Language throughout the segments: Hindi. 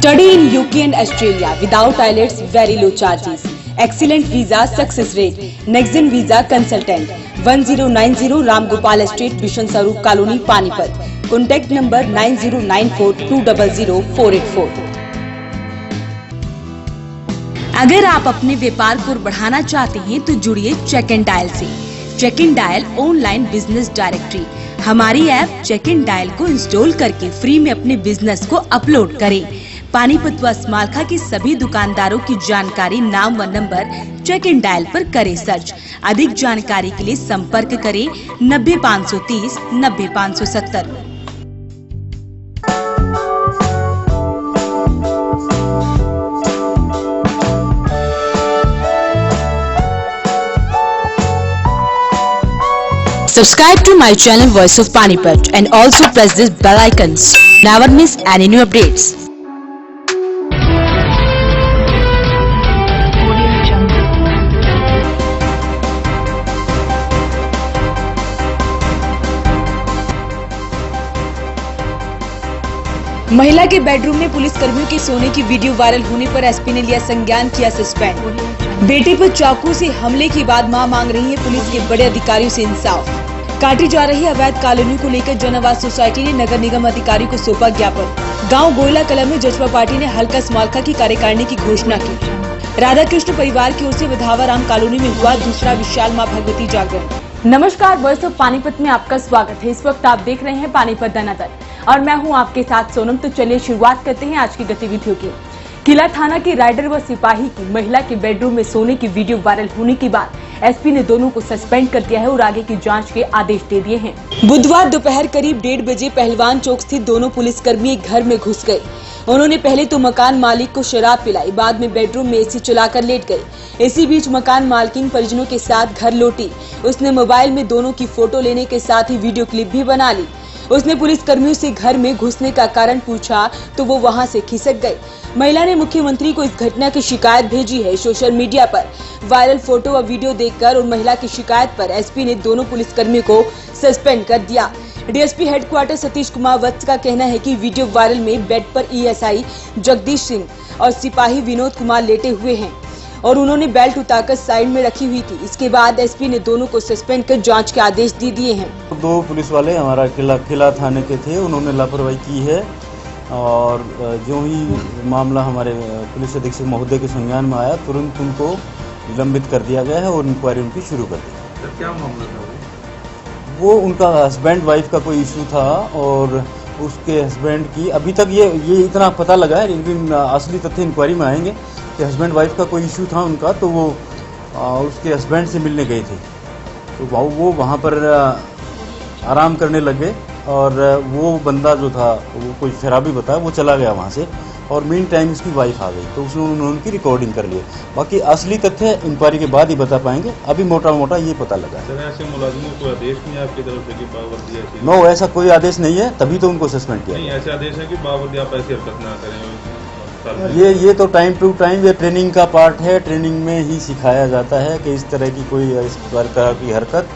Study in UK and Australia without IELTS, very low charges. Excellent visa success rate. Nextgen visa consultant. 1090 Ram Gopal Street, Bishan Sarup Colony, Panipat. Contact number 9094200484. अगर आप अपने व्यापार को बढ़ाना चाहते हैं तो जुड़िए चेक एंड डायल से। Check and dial online business directory. हमारी ऐप चेक एंड डायल को इंस्टॉल करके फ्री में अपने बिजनेस को अपलोड करें। पानीपत व स्मारका के सभी दुकानदारों की जानकारी, नाम व नंबर चेक एंड डायल पर करें सर्च। अधिक जानकारी के लिए संपर्क करें 90530 90570। Subscribe to my channel Voice of Panipat and also press this bell icons. Never miss any new updates. महिला के बेडरूम में पुलिस कर्मियों के सोने की वीडियो वायरल होने पर एसपी ने लिया संज्ञान, किया सस्पेंड। बेटे पर चाकू से हमले के बाद मां मांग रही है पुलिस के बड़े अधिकारियों से इंसाफ। काटी जा रही अवैध कॉलोनी को लेकर जन आवाज सोसाइटी ने नगर निगम अधिकारी को सौंपा ज्ञापन। गांव गोयला कला में जसपा पार्टी ने हल्का स्मारका की कार्यकारिणी की घोषणा की। राधा कृष्ण परिवार की ओर से विधावा राम कॉलोनी में हुआ दूसरा विशाल मां भगवती जागरण। नमस्कार, वॉइस ऑफ पानीपत में आपका स्वागत है। इस वक्त आप देख रहे हैं पानीपत द नजर और मैं हूं आपके साथ सोनम। तो चलिए शुरुआत करते हैं आज की गतिविधियों की। किला थाना के राइडर व सिपाही की महिला के बेडरूम में सोने की वीडियो वायरल होने के बाद एसपी ने दोनों को सस्पेंड कर दिया है और आगे की जांच के आदेश दे दिए हैं। बुधवार दोपहर करीब 1:30 बजे पहलवान चौक स्थित दोनों पुलिसकर्मी एक घर में घुस गए। उन्होंने पहले तो मकान मालिक को शराब पिलाई, बाद में बेडरूम में एसी चलाकर लेट गए। इसी बीच मकान मालकिन परिजनों के साथ घर लौटी। उसने मोबाइल में दोनों की फोटो लेने के साथ ही वीडियो क्लिप भी बना ली। उसने पुलिस कर्मियों से घर में घुसने का कारण पूछा तो वो वहां से खिसक गए। महिला ने मुख्यमंत्री को इस घटना की शिकायत भेजी है। सोशल मीडिया पर वायरल फोटो व वीडियो देखकर और महिला की शिकायत पर एसपी ने दोनों पुलिसकर्मियों को सस्पेंड कर दिया। डीएसपी हेडक्वार्टर सतीश कुमार वत्स का कहना है कि वीडियो वायरल में बेड पर ईएसआई जगदीश सिंह और सिपाही विनोद कुमार लेटे हुए हैं और उन्होंने बेल्ट उतारकर साइड में रखी हुई थी। इसके बाद एसपी ने दोनों को सस्पेंड कर जांच के आदेश दे दिए हैं। दो पुलिस वाले हमारा किला थाने के थे, उन्होंने लापरवाही की है और जो ही मामला हमारे पुलिस अधीक्षक महोदय के संज्ञान में आया तुरंत उनको निलंबित कर दिया गया है और इंक्वायरी उनकी शुरू कर दी। क्या मामला था वो उनका हस्बैंड वाइफ का कोई इशू था और उसके हस्बैंड की अभी तक ये इतना पता लगा है, लेकिन असली तथ्य इंक्वायरी में आएंगे कि हस्बैंड वाइफ का कोई इशू था उनका, तो वो उसके हस्बैंड से मिलने गए थे तो वो वहाँ पर आराम करने लगे और वो बंदा जो था वो कोई शराबी बताया, वो चला गया वहाँ से और मीन टाइम उसकी वाइफ आ गई तो उसने उन्होंने उनकी रिकॉर्डिंग कर ली। बाकी असली तथ्य इंक्वायरी के बाद ही बता पाएंगे, अभी मोटा मोटा ये पता लगा है। ऐसे मुलाजिमों को आदेश नहीं आपकी तरफ से कि बावर्दी ऐसी? नो, ऐसा कोई आदेश नहीं है, तभी तो उनको सस्पेंड किया। नहीं, ऐसे आदेश है कि बावर्दी आप ऐसी हरकत ना करें। ये तो टाइम टू टाइम ये ट्रेनिंग का पार्ट है। ट्रेनिंग में ही सिखाया जाता है कि इस तरह की कोई इस तरह की हरकत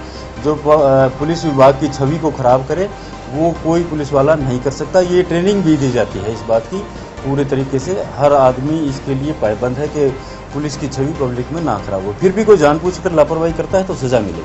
जो पुलिस विभाग की छवि को खराब करे वो कोई पुलिस वाला नहीं कर सकता। ये ट्रेनिंग भी दी जाती है इस बात की पूरे तरीके से। हर आदमी इसके लिए पाबंद है कि पुलिस की छवि पब्लिक में ना खराब हो। फिर भी कोई जानबूझकर लापरवाही करता है तो सजा मिलेगी।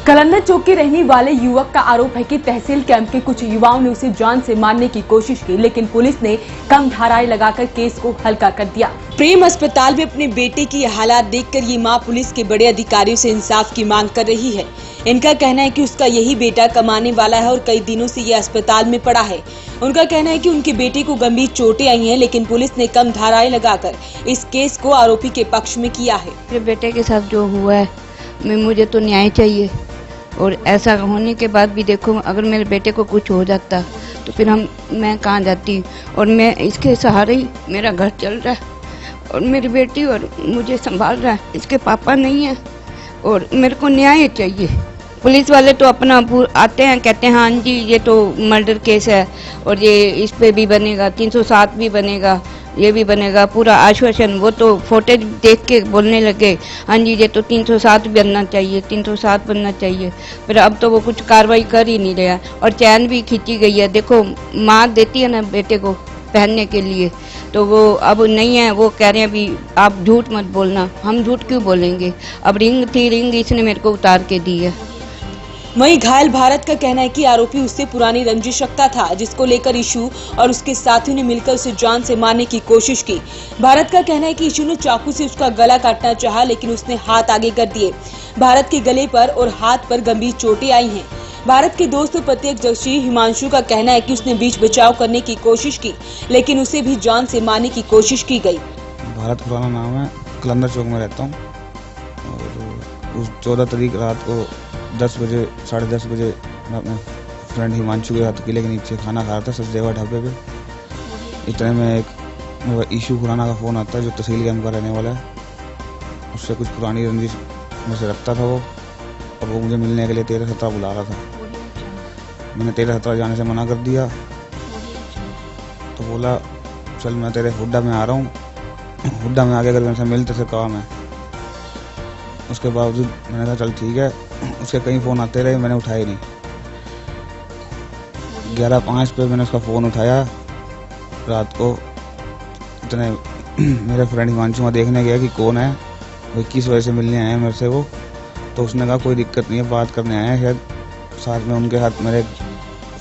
कलंदर चौक के रहने वाले युवक का आरोप है कि तहसील कैंप के कुछ युवाओं ने उसे जान से मारने की कोशिश की, लेकिन पुलिस ने कम धाराएं लगाकर केस को हल्का कर दिया। प्रेम अस्पताल में अपने बेटे की हालात देखकर ये मां पुलिस के बड़े अधिकारियों से इंसाफ की मांग कर रही है। इनका कहना है कि उसका यही बेटा कमाने वाला है और कई दिनों से ये अस्पताल में पड़ा है। उनका कहना है कि उनके बेटे को गंभीर चोटें आई हैं, लेकिन पुलिस ने कम धाराएं लगाकर इस केस को आरोपी के पक्ष में किया है। मेरे बेटे के साथ जो हुआ है मुझे तो न्याय चाहिए और ऐसा होने के बाद भी देखो, अगर मेरे बेटे को कुछ हो जाता तो फिर मैं कहाँ जाती। और मैं इसके सहारे ही मेरा घर चल रहा है और मेरी बेटी और मुझे संभाल रहा है। इसके पापा नहीं है और मेरे को न्याय चाहिए। पुलिस वाले तो अपना आते हैं, कहते हैं हाँ जी ये तो मर्डर केस है और ये इस पे भी बनेगा, 307 भी बनेगा, ये भी बनेगा, पूरा आश्वासन। वो तो फुटेज देख के बोलने लगे हाँ जी ये तो 307 बनना चाहिए, 307 बनना चाहिए। फिर अब तो वो कुछ कार्रवाई कर ही नहीं रहा और चैन भी खींची गई है। देखो माँ देती है ना बेटे को पहनने के लिए, तो वो अब नहीं है। वो कह रहे हैं अभी आप झूठ मत बोलना। हम झूठ क्यों बोलेंगे? अब रिंग थी, रिंग इसने मेरे को उतार के दी है। वहीं घायल भारत का कहना है कि आरोपी उससे पुरानी रंजिश रखता था, जिसको लेकर ईशू और उसके साथियों ने मिलकर उसे जान से मारने की कोशिश की। भारत का कहना है कि ईशू ने चाकू से उसका गला काटना चाहा, लेकिन उसने हाथ आगे कर दिए। भारत के गले पर और हाथ पर गंभीर चोटें आई हैं। भारत के दोस्त और प्रत्यक्षदर्शी हिमांशु का कहना है कि उसने बीच बचाव करने की कोशिश की, लेकिन उसे भी जान से मारने की कोशिश की गई। भारत पुराना नाम है, कलंदर चौक में रहता हूँ और उस 14 तारीख रात को 10 बजे 10:30 बजे मैं अपने फ्रेंड हिमांशु के साथ किले के नीचे खाना खा रहा था सचदेवा ढाबे पे। इतने में एक मेरा ईशू खुराना का फ़ोन आता है, जो तहसील कैंप का रहने वाला है। उससे कुछ पुरानी रंजिश में से रखता था वो, और वो मुझे मिलने के लिए 13-17 बुला रहा था। मैंने 13-17 जाने से मना कर दिया, तो बोला चल मैं तेरे हुड्डा में आ रहा हूँ। हुड्डा में आके अगर मेरे से मिलते से कहा मैं। उसके बावजूद मैंने कहा चल ठीक है। उसके कई फ़ोन आते रहे, मैंने उठाए नहीं। 11:05 पे मैंने उसका फ़ोन उठाया रात को। इतने मेरे फ्रेंड हिमांशु वहाँ देखने गया कि कौन है, वो किस वजह से मिलने आए हैं मेरे से वो। तो उसने कहा कोई दिक्कत नहीं है, बात करने आए हैं शायद। साथ में उनके साथ मेरे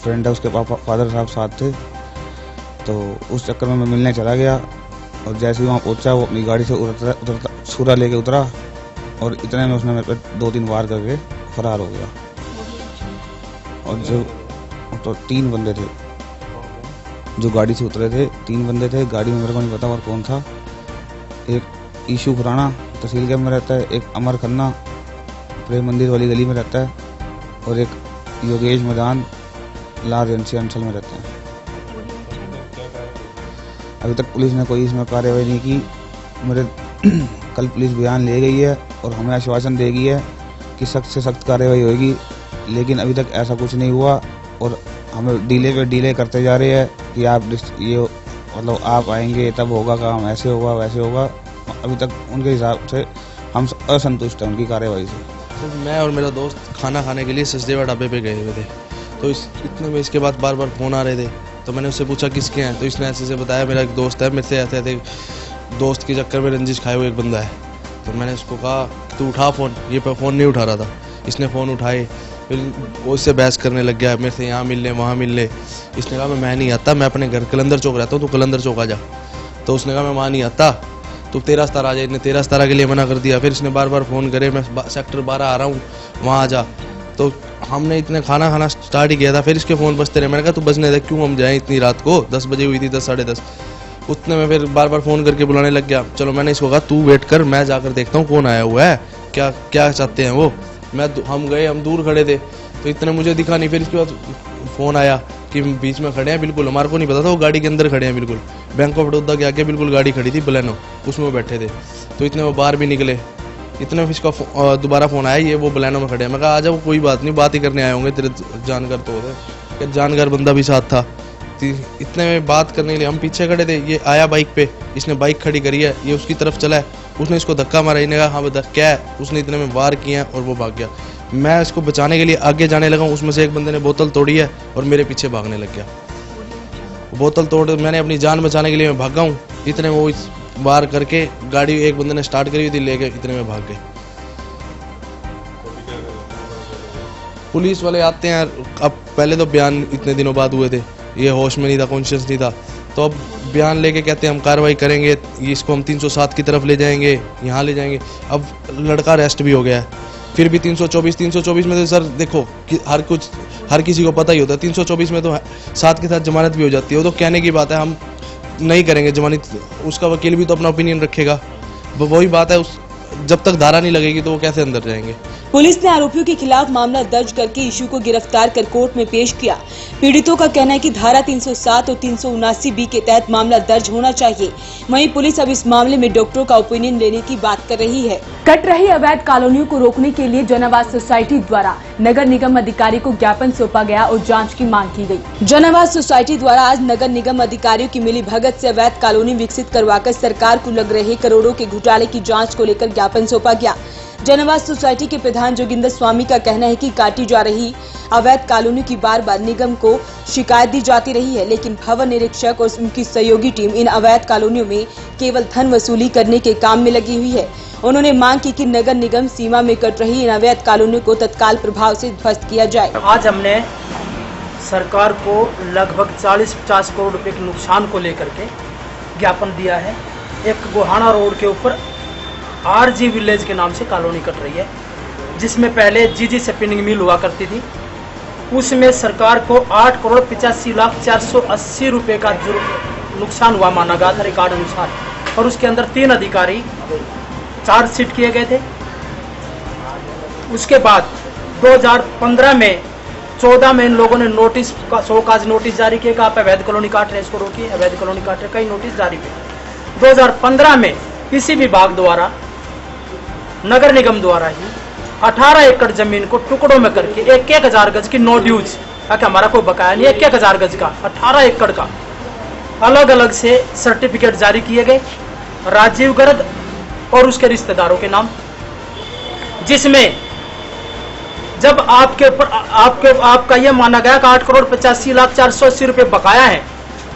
फ्रेंड है, उसके पापा फादर साहब साथ थे। तो उस चक्कर में मैं मिलने चला गया, और जैसे ही वहाँ पहुँचा वो अपनी गाड़ी से उतरता छुरा लेके उतरा, और इतने में उसने मेरे पे 2-3 वार करके फरार हो गया। और जो तो 3 बंदे थे जो गाड़ी से उतरे थे, 3 बंदे थे गाड़ी में, मेरे को नहीं पता और कौन था। एक ईशू खुराना तहसील कैंप में रहता है, एक अमर खन्ना प्रेम मंदिर वाली गली में रहता है, और एक योगेश मैदान लाल एजेंसी अंचल में रहता है। अभी तक पुलिस ने कोई इसमें कार्रवाई नहीं की। मेरे कल पुलिस बयान ले गई है और हमें आश्वासन देगी है कि सख्त से सख्त कार्रवाई होगी, लेकिन अभी तक ऐसा कुछ नहीं हुआ। और हमें डिले पे डिले करते जा रहे हैं कि आप ये मतलब आप आएंगे तब होगा काम, ऐसे होगा वैसे होगा। अभी तक उनके हिसाब से हम असंतुष्ट हैं उनकी कार्रवाई से। मैं और मेरा दोस्त खाना खाने के लिए सचदेवा ढाबे पे गए हुए थे, तो इतने में इसके बाद बार बार फ़ोन आ रहे थे। तो मैंने उससे पूछा किसके हैं, तो इसने ऐसे बताया मेरा एक दोस्त है, मेरे से ऐसे दोस्त के चक्कर में रंजिश खाए हुए एक बंदा है। तो मैंने उसको कहा तू उठा फ़ोन, ये फ़ोन नहीं उठा रहा था। इसने फ़ोन उठाए, फिर वो इससे बहस करने लग गया, मेरे से यहाँ मिल ले वहाँ मिल ले। इसने कहा मैं नहीं आता, मैं अपने घर कलंदर चौक रहता हूँ, तो कलंदर चौक आ जा। तो उसने कहा मैं वहाँ नहीं आता, तो 13-17 आ जा। इसने 13-17 के लिए मना कर दिया। फिर इसने बार बार फ़ोन करे, मैं सेक्टर 12 आ रहा हूँ, वहाँ आ जा। तो हमने इतने खाना खाना स्टार्ट ही किया था, फिर इसके फ़ोन बजते रहे। मैंने कहा तू बजने दे, क्यों हम जाएँ इतनी रात को, 10 बजे हुई थी, 10 साढ़े 10। उतने में फिर बार बार फ़ोन करके बुलाने लग गया। चलो मैंने इसको कहा तू वेट कर, मैं जाकर देखता हूँ कौन आया हुआ है, क्या क्या चाहते हैं वो। हम गए, हम दूर खड़े थे, तो इतने मुझे दिखा नहीं। फिर इसके बाद फ़ोन आया कि बीच में खड़े हैं, बिल्कुल हमारे को नहीं पता था वो गाड़ी के अंदर खड़े हैं। बिल्कुल बैंक ऑफ बड़ौदा के आगे बिल्कुल गाड़ी खड़ी थी बलेनो, उसमें वो बैठे थे। तो इतने वो बाहर भी निकले। इतने में इसका दोबारा फ़ोन आया, ये वो बलेनो में खड़े हैं। मैं कहा आ जाओ, कोई बात नहीं, बात ही करने आए होंगे, तेरे जानकार तो होते। जानकार बंदा भी साथ था। इतने में बात करने के लिए हम पीछे खड़े थे। ये आया बाइक पे, इसने बाइक खड़ी करी है, ये उसकी तरफ चला है, उसने इसको धक्का मारा। इन्हें कहा हाँ बता क्या है। उसने इतने में वार किया और वो भाग गया। मैं इसको बचाने के लिए आगे जाने लगा, उसमें से एक बंदे ने बोतल तोड़ी है और मेरे पीछे भागने लग गया। बोतल तोड़ मैंने अपनी जान बचाने के लिए मैं भागा हूँ। इतने में वो वार करके गाड़ी एक बंदे ने स्टार्ट करी हुई थी, लेके इतने में भाग गए। पुलिस वाले आते हैं, अब पहले तो बयान इतने दिनों बाद हुए थे, ये होश में नहीं था, कॉन्शियस नहीं था। तो अब बयान लेके कहते हैं हम कार्रवाई करेंगे, इसको हम 307 की तरफ ले जाएंगे, यहाँ ले जाएंगे। अब लड़का अरेस्ट भी हो गया है, फिर भी 324 में तो सर देखो कि हर किसी को पता ही होता है, 324 में तो साथ के साथ जमानत भी हो जाती है। वो तो कहने की बात है, हम नहीं करेंगे जमानत, उसका वकील भी तो अपना ओपिनियन रखेगा। वही बात है, जब तक धारा नहीं लगेगी तो वो कैसे अंदर जाएंगे। पुलिस ने आरोपियों के खिलाफ मामला दर्ज करके ईशू को गिरफ्तार कर कोर्ट में पेश किया। पीड़ितों का कहना है कि धारा 307 और 379B के तहत मामला दर्ज होना चाहिए। वहीं पुलिस अब इस मामले में डॉक्टरों का ओपिनियन लेने की बात कर रही है। कट रही अवैध कॉलोनियों को रोकने के लिए जनावास सोसाइटी द्वारा नगर निगम अधिकारी को ज्ञापन सौंपा गया और जाँच की मांग की गयी। जनावास सोसाइटी द्वारा आज नगर निगम अधिकारियों की मिली भगत से अवैध कॉलोनी विकसित करवाकर सरकार को लग रहे करोड़ों के घोटाले की जाँच को लेकर ज्ञापन सौंपा गया। जनआवास सोसाइटी के प्रधान जोगिंदर स्वामी का कहना है कि काटी जा रही अवैध कॉलोनी की बार बार निगम को शिकायत दी जाती रही है, लेकिन भवन निरीक्षक और उनकी सहयोगी टीम इन अवैध कॉलोनियों में केवल धन वसूली करने के काम में लगी हुई है। उन्होंने मांग की कि नगर निगम सीमा में कट रही इन अवैध कॉलोनियों को तत्काल प्रभाव से ध्वस्त किया जाए। आज हमने सरकार को लगभग 40-50 करोड़ रुपए के नुकसान को लेकर के ज्ञापन दिया है। एक गोहाना रोड के ऊपर आरजी विलेज के नाम से कॉलोनी कट रही है, जिसमें पहले जीजी स्पिनिंग मिल हुआ करती थी। उसमें सरकार को 8,85,480 रुपए का जो नुकसान हुआ माना गया था रिकॉर्ड अनुसार, और उसके अंदर 3 अधिकारी चार्जशीट किए गए थे। उसके बाद 2015 में 14 में इन लोगों ने नोटिस का शोकाज नोटिस जारी किया कि आप अवैध कॉलोनी काट रहे हैं, इसको रोकिए, अवैध कॉलोनी काट रहे, कई नोटिस जारी किए। 2015 में इसी विभाग द्वारा नगर निगम द्वारा ही 18 एकड़ जमीन को टुकड़ों में करके 1,000 गज की नो ड्यूज, ताकि हमारा कोई बकाया नहीं, 1,000 गज का 18 एकड़ का अलग अलग से सर्टिफिकेट जारी किए गए राजीव गर्ग और उसके रिश्तेदारों के नाम, जिसमें जब आपके ऊपर आपका यह माना गया कि 8,85,480 रुपए बकाया है,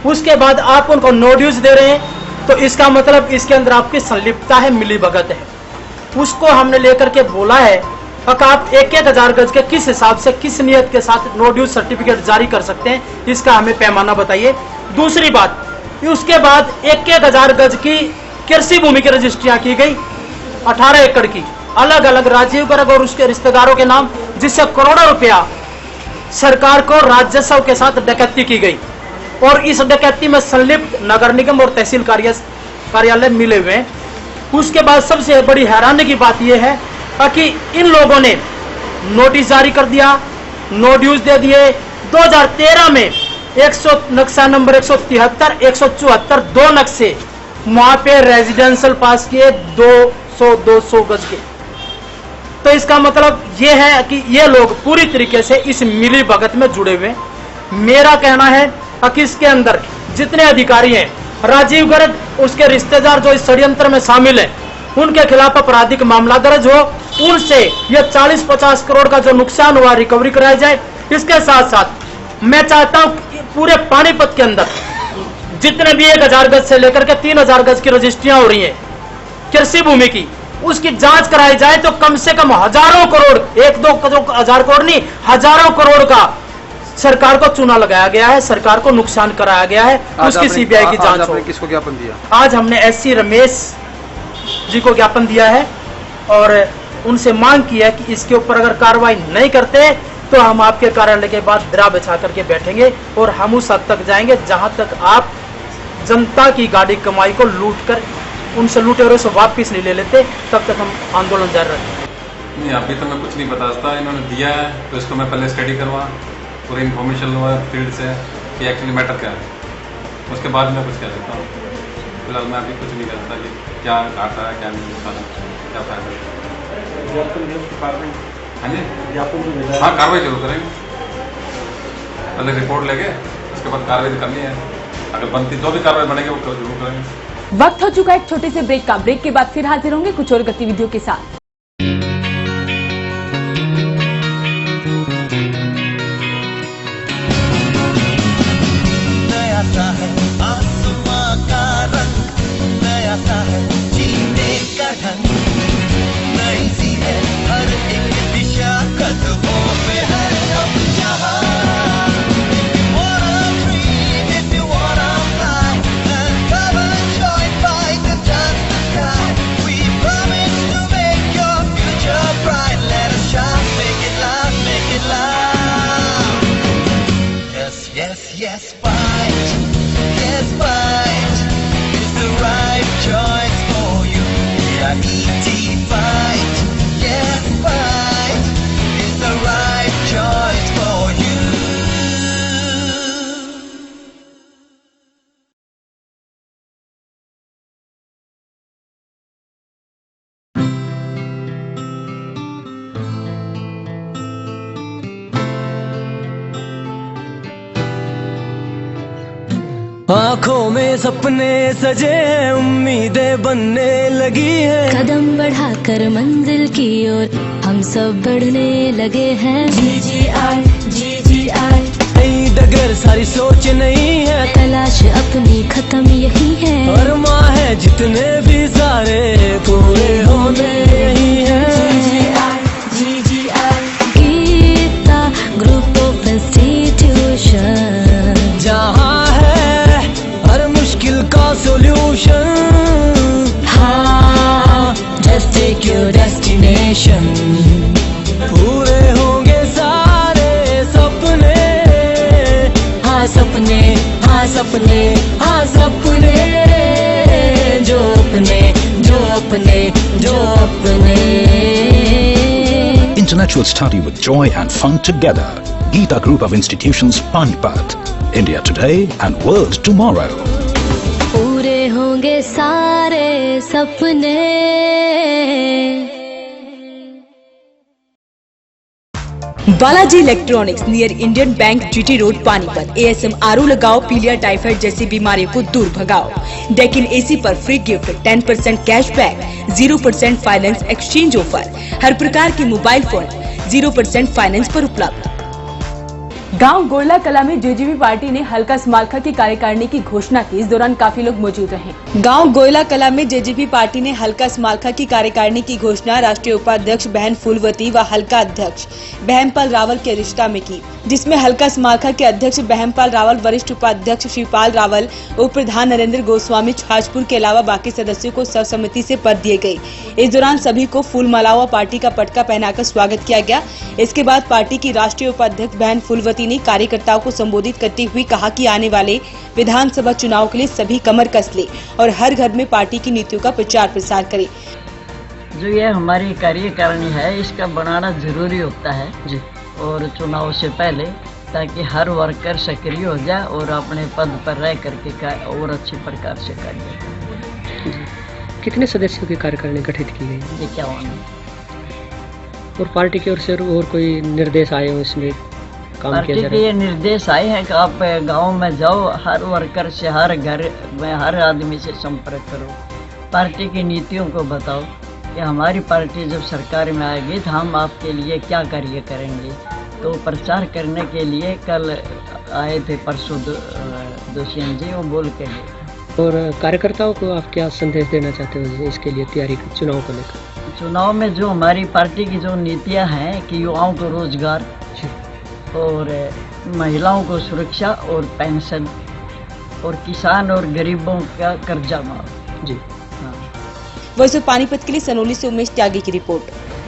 उसके बाद आप उनको नो ड्यूज दे रहे हैं, तो इसका मतलब इसके अंदर आपकी संलिप्तता है, मिलीभगत है। उसको हमने लेकर के बोला है कि आप 1,000 गज के किस हिसाब से, किस नियत के साथ नो ड्यूज सर्टिफिकेट जारी कर सकते हैं, इसका हमें पैमाना बताइए। दूसरी बात, उसके बाद 1,000 गज की कृषि भूमि की रजिस्ट्रियां की गई 18 एकड़ की, अलग अलग राजीव गर्ग और उसके रिश्तेदारों के नाम, जिससे करोड़ों रुपया सरकार को राजस्व के साथ डकैती की गई, और इस डकैती में संलिप्त नगर निगम और तहसील कार्यालय मिले हुए हैं। उसके बाद सबसे बड़ी हैरानी की बात यह है कि इन लोगों ने नोटिस जारी कर दिया, नो ड्यूज दे दिए। 2013 में नक्शा नंबर 173, 174 2 नक्शे वहां पे रेजिडेंशियल पास किए 200 गज के। तो इसका मतलब ये है कि ये लोग पूरी तरीके से इस मिली भगत में जुड़े हुए। मेरा कहना है कि इसके अंदर जितने अधिकारी हैं, राजीव गर्ग, उसके रिश्तेदार जो इस षड्यंत्र में शामिल हैं, उनके खिलाफ आपराधिक मामला दर्ज हो, उनसे ये 40-50 करोड़ का जो नुकसान हुआ रिकवरी कराया जाए। इसके साथ साथ मैं चाहता हूं कि पूरे पानीपत के अंदर जितने भी 1,000 गज से लेकर के 3,000 गज की रजिस्ट्रियां हो रही हैं कृषि भूमि की, उसकी जांच कराई जाए तो कम से कम हजारों करोड़, 1-2 हजार करोड़ नहीं, हजारों करोड़ का सरकार को चूना लगाया गया है, सरकार को नुकसान कराया गया है, उसकी सीबीआई की जांच हो। किसको ज्ञापन दिया? आज हमने एससी रमेश जी को ज्ञापन दिया है और उनसे मांग की है कि इसके ऊपर अगर कार्रवाई नहीं करते तो हम आपके कार्यालय के बाद ड्रा बिछा करके बैठेंगे और हम उस हद तक जाएंगे जहां तक आप जनता की गाड़ी कमाई को लूट कर उनसे लूटे और उसे वापिस नहीं ले लेते, तब तक हम आंदोलन जारी रखेंगे। नहीं, अभी तो मैं कुछ नहीं बता सकता। इन्होंने दिया है तो इसको मैं पहले स्टडी करवा, पूरी इन्फॉर्मेशन लूँगा फील्ड से कि एक्चुअली मैटर क्या है, उसके बाद मैं कुछ कह सकता हूँ। फिलहाल मैं अभी कुछ नहीं कह सकता कि क्या घाटा है, क्या नहीं, क्या फायदा है। हाँ जी, हाँ कार्रवाई जरूर करेंगे। पहले रिपोर्ट लेके उसके बाद कार्रवाई करनी है, अगर बनती जो भी कार्रवाई बनेगी वो जरूर करेंगे। वक्त हो चुका है एक छोटे से ब्रेक का। ब्रेक के बाद फिर हाजिर होंगे कुछ और गतिविधियों के साथ। नया सा है आसमां का रंग, नया सा है जीने का ढंग, नई सी है हर एक दिशा, कदमों पे है अब जहां। Come and join by the dance the sky. We promise to make आँखों में सपने सजे हैं, उम्मीदें बनने लगी है। कदम बढ़ाकर मंजिल की ओर हम सब बढ़ने लगे हैं। GGR नई डगर सारी सोच नहीं है, तलाश अपनी खत्म यही है। और माँ है जितने भी सारे पूरे होने यही है। GGR Geeta group of institution, जहाँ है हर मुश्किल का सोल्यूशन। हाँ, just take your destination। पूरे होंगे सारे सपने, हाँ सपने, हाँ सपने, हाँ सपने, जो अपने, जो अपने, जो अपने। Intellectual study with joy and fun together. Geeta Group of Institutions, Panipat. India today and world tomorrow. पूरे होंगे सारे सपने। Balaji electronics near Indian bank GT road Panipat. ASM RO लगाओ, पीलिया टाइफाइड जैसी बीमारियों को दूर भगाओ। डेकिन AC पर free gift, 10% cashback, 0% finance exchange offer. हर प्रकार के मोबाइल फोन 0% फाइनेंस पर उपलब्ध। गांव गोरला कला में JJP पार्टी ने हल्का समालखा की कार्यकारिणी की घोषणा की। इस दौरान काफी लोग मौजूद रहे। गांव गोरला कला में JJP पार्टी ने हल्का समालखा की कार्यकारिणी की घोषणा राष्ट्रीय उपाध्यक्ष बहन फूलवती व हल्का अध्यक्ष बहमपाल रावल के रिश्ता में की, जिसमें हल्का समालखा के अध्यक्ष बहमपाल रावल, वरिष्ठ उपाध्यक्ष शिवपाल रावल, उप प्रधान नरेंद्र गोस्वामी छाजपुर के अलावा बाकी सदस्यों को सर्वसम्मति से पद दिए गए। इस दौरान सभी को फूल मालाओं व पार्टी का पटका पहनाकर स्वागत किया गया। इसके बाद पार्टी की राष्ट्रीय उपाध्यक्ष बहन फूलवती ने कार्यकर्ताओं को संबोधित करते हुए कहा कि आने वाले विधानसभा चुनाव के लिए सभी कमर कस ले और हर घर में पार्टी की नीतियों का प्रचार प्रसार करें। जो ये हमारी कार्यकारिणी है, इसका बनाना जरूरी होता है जी, और चुनाव से पहले, ताकि हर वर्कर सक्रिय हो जाए और अपने पद पर रह करके और अच्छे प्रकार से कार्य करें। कितने सदस्यों की कार्यकारिणी गठित की गई? 51। और पार्टी की ओर से और कोई निर्देश आए हो इसमें काम पार्टी किया जा के रहा ये निर्देश आए हैं कि आप गांव में जाओ, हर वर्कर से, हर घर में, हर आदमी से संपर्क करो, पार्टी की नीतियों को बताओ कि हमारी पार्टी जब सरकार में आएगी तो हम आपके लिए क्या कार्य करेंगे। तो प्रचार करने के लिए कल आए थे, परसों दोषियन जी, वो बोल के गए। और कार्यकर्ताओं को आप क्या संदेश देना चाहते हो इसके लिए तैयारी चुनाव को लेकर? चुनाव में जो हमारी पार्टी की जो नीतियां हैं कि युवाओं को रोजगार और महिलाओं को सुरक्षा और पेंशन और किसान और गरीबों का कर्जा माफ जी। वैसे पानीपत के लिए सनोली से उमेश त्यागी की रिपोर्ट।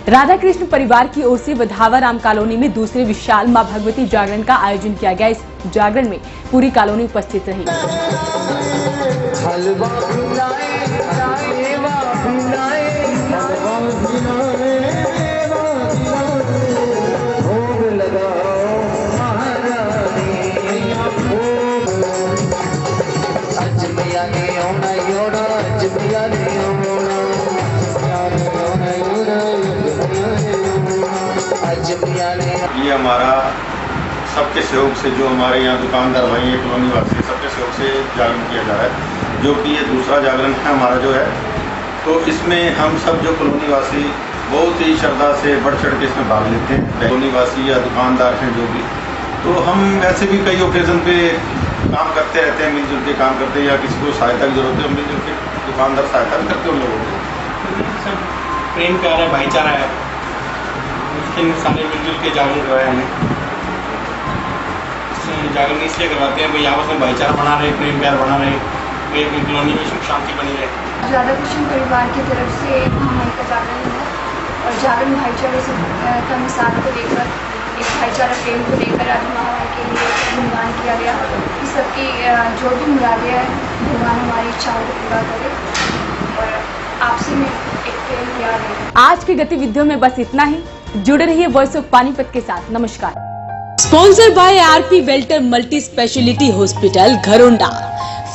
राधा कृष्ण परिवार की ओर से वधावा राम कॉलोनी में दूसरे विशाल मां भगवती जागरण का आयोजन किया गया। इस जागरण में पूरी कॉलोनी उपस्थित रही। ये हमारा सबके सहयोग से, जो हमारे यहाँ दुकानदार भाई हैं, कॉलोनी वासी, सबके सहयोग से जागरण किया जा रहा है, जो कि ये दूसरा जागरण है हमारा जो है। तो इसमें हम सब जो कॉलोनी वासी बहुत ही श्रद्धा से बढ़ चढ़ के इसमें भाग लेते हैं। कॉलोनी वासी या दुकानदार हैं जो भी, तो हम वैसे भी कई ओकेजन पे काम करते रहते हैं, मिलजुल के काम करते हैं, या किसी को सहायता की जरूरत है हम मिलजुल के दुकानदार सहायता भी करते हैं उन लोगों को। सब प्रेम प्यार है, भाईचारा है, सारे मिलजुल के जागरण करवाए हमें। जागरण इसलिए करवाते हैं भाई आपस में भाईचारा बना रहे, प्रेम प्यार बना रहे, एक कॉलोनी में सुख शांति बनी रहे। राधा कृष्ण परिवार की तरफ से हमारे का जागरण है और जागरण भाईचारे से का मिसाल को लेकर, एक भाईचारा प्रेम को लेकर आज महाराज के लिए गुणगान किया गया कि सबकी जो भी मुरादें हैं भगवान हमारी इच्छाओं को पूरा करे और आपसी में एक प्रेम प्यार है। आज की गतिविधियों में बस इतना ही। जुड़े रहिए वॉइस ऑफ पानीपत के साथ। नमस्कार। स्पॉन्सर बाय आरपी वेल्टर multi speciality hospital Gharaunda.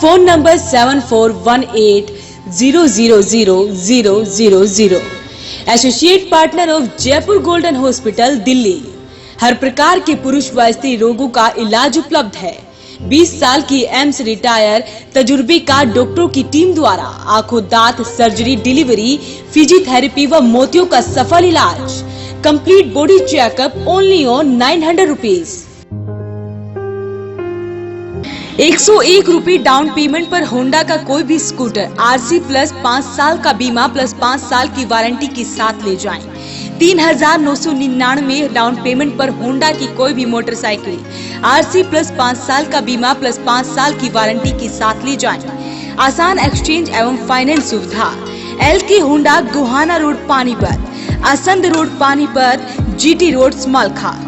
Phone number 7418000000। Associate partner of Jaipur Golden Hospital Delhi. हर प्रकार के पुरुष व स्त्री रोगों का इलाज उपलब्ध है। 20 साल की एम्स रिटायर तजुर्बेकार डॉक्टरों की टीम द्वारा आंखों, दांत, सर्जरी, डिलीवरी, फिजियोथेरेपी व मोतियों का सफल इलाज। Complete body checkup only on 900 rupees. 101 रुपए डाउन पेमेंट पर होंडा का कोई भी स्कूटर आरसी प्लस 5 साल का बीमा प्लस 5 साल की वारंटी के साथ ले जाएं। 3,999 डाउन पेमेंट पर होंडा की कोई भी मोटरसाइकिल आरसी प्लस 5 साल का बीमा प्लस 5 साल की वारंटी के साथ ले जाएं। आसान एक्सचेंज एवं फाइनेंस सुविधा। LK Honda, Gohana road Panipat, Assandh road Panipat, GT road स्मलखा।